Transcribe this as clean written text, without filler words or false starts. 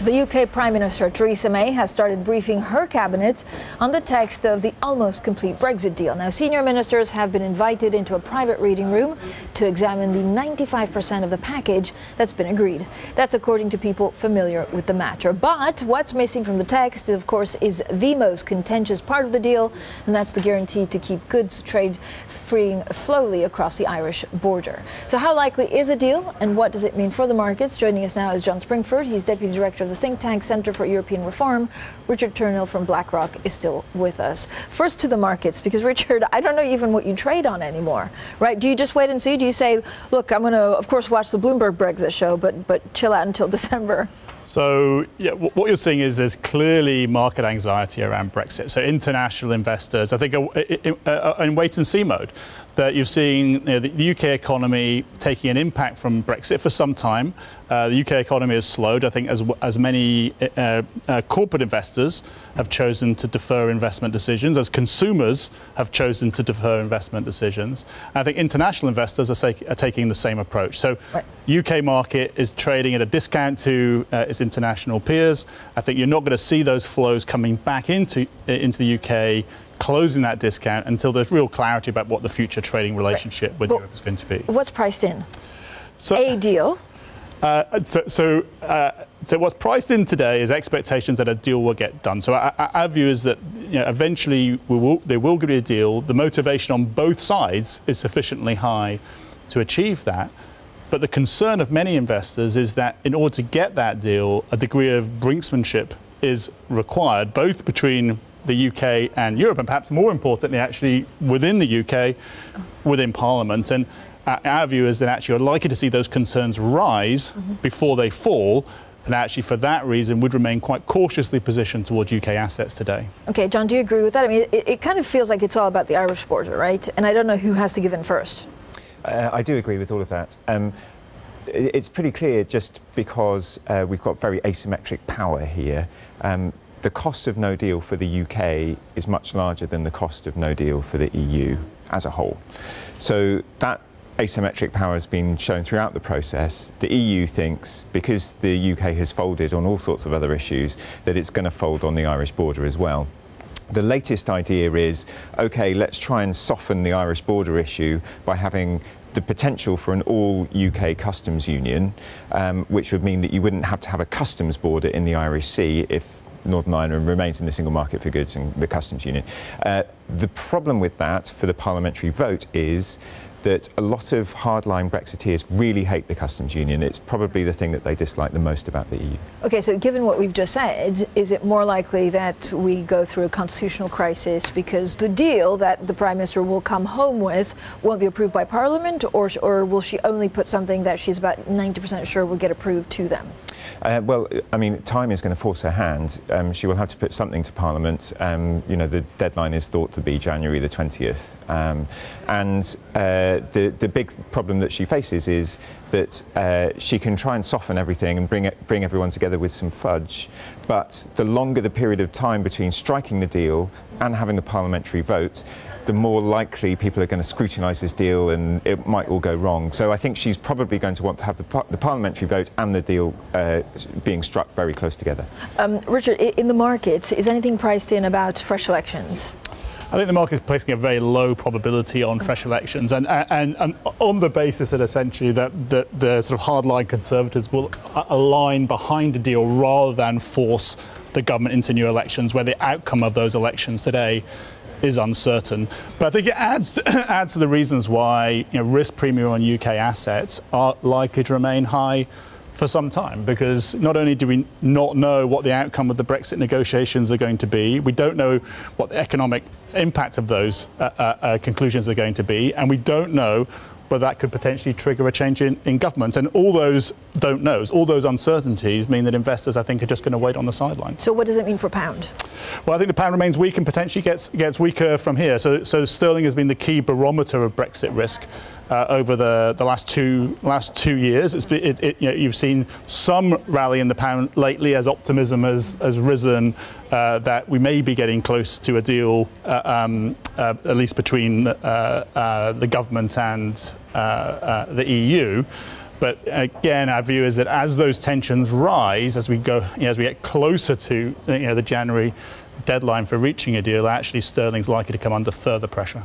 The UK Prime Minister Theresa May has started briefing her cabinet on the text of the almost complete Brexit deal. Now, senior ministers have been invited into a private reading room to examine the 95% of the package that's been agreed. That's according to people familiar with the matter. But what's missing from the text, of course, is the most contentious part of the deal, and that's the guarantee to keep goods trade freeing slowly across the Irish border. So how likely is a deal, and what does it mean for the markets? Joining us now is John Springford. He's Deputy Director of the think tank Centre for European Reform. Richard Turnill from BlackRock is still with us. First to the markets, because Richard, I don't know even what you trade on anymore, right? Do you just wait and see? Do you say, look, I'm going to, of course, watch the Bloomberg Brexit show, but chill out until December? So, yeah, what you're seeing is there's clearly market anxiety around Brexit. So international investors, I think, are in wait-and-see mode. That you've seen the UK economy taking an impact from Brexit for some time. The UK economy has slowed, I think, as many corporate investors have chosen to defer investment decisions, as consumers have chosen to defer investment decisions. And I think international investors are taking the same approach. So right. UK market is trading at a discount to its international peers. I think you're not going to see those flows coming back into the UK, closing that discount until there's real clarity about what the future trading relationship with Europe is going to be. What's priced in? So, a deal? So what's priced in today is expectations that a deal will get done. So our view is that eventually there will be a deal. The motivation on both sides is sufficiently high to achieve that. But the concern of many investors is that in order to get that deal, a degree of brinksmanship is required, both between the UK and Europe, and perhaps more importantly, actually within the UK, within Parliament. And our view is that actually you're likely to see those concerns rise before they fall, and actually for that reason would remain quite cautiously positioned towards UK assets today. Okay, John, do you agree with that? I mean, it kind of feels like it's all about the Irish border, right? And I don't know who has to give in first. I do agree with all of that. It's pretty clear just because we've got very asymmetric power here. The cost of no deal for the UK is much larger than the cost of no deal for the EU as a whole. So that asymmetric power has been shown throughout the process. The EU thinks, because the UK has folded on all sorts of other issues, that it's going to fold on the Irish border as well. The latest idea is, OK, let's try and soften the Irish border issue by having the potential for an all-UK customs union, which would mean that you wouldn't have to have a customs border in the Irish Sea if Northern Ireland remains in the single market for goods and the customs union. The problem with that for the parliamentary vote is that a lot of hardline Brexiteers really hate the customs union. It's probably the thing that they dislike the most about the EU. Okay, so given what we've just said, is it more likely that we go through a constitutional crisis because the deal that the Prime Minister will come home with won't be approved by Parliament, or will she only put something that she's about 90% sure will get approved to them? Well, I mean, time is going to force her hand. She will have to put something to Parliament. The deadline is thought to be January the 20th. The big problem that she faces is that she can try and soften everything and bring everyone together with some fudge, but the longer the period of time between striking the deal and having the parliamentary vote, the more likely people are going to scrutinise this deal and it might all go wrong. So I think she's probably going to want to have the parliamentary vote and the deal being struck very close together. Richard, in the markets, is anything priced in about fresh elections? I think the market is placing a very low probability on fresh elections, and on the basis that essentially that the sort of hardline Conservatives will align behind a deal rather than force the government into new elections, where the outcome of those elections today is uncertain. But I think it adds to the reasons why risk premium on UK assets are likely to remain high for some time, because not only do we not know what the outcome of the Brexit negotiations are going to be, we don't know what the economic impact of those conclusions are going to be, and we don't know whether that could potentially trigger a change in government. And all those don't knows, all those uncertainties mean that investors, I think, are just going to wait on the sidelines. So what does it mean for pound? Well, I think the pound remains weak and potentially gets weaker from here. So sterling has been the key barometer of Brexit risk over the last two years. You've seen some rally in the pound lately as optimism has risen that we may be getting close to a deal, at least between the government and the EU. But again, our view is that as those tensions rise, as we go, as we get closer to the January deadline for reaching a deal, actually sterling's likely to come under further pressure.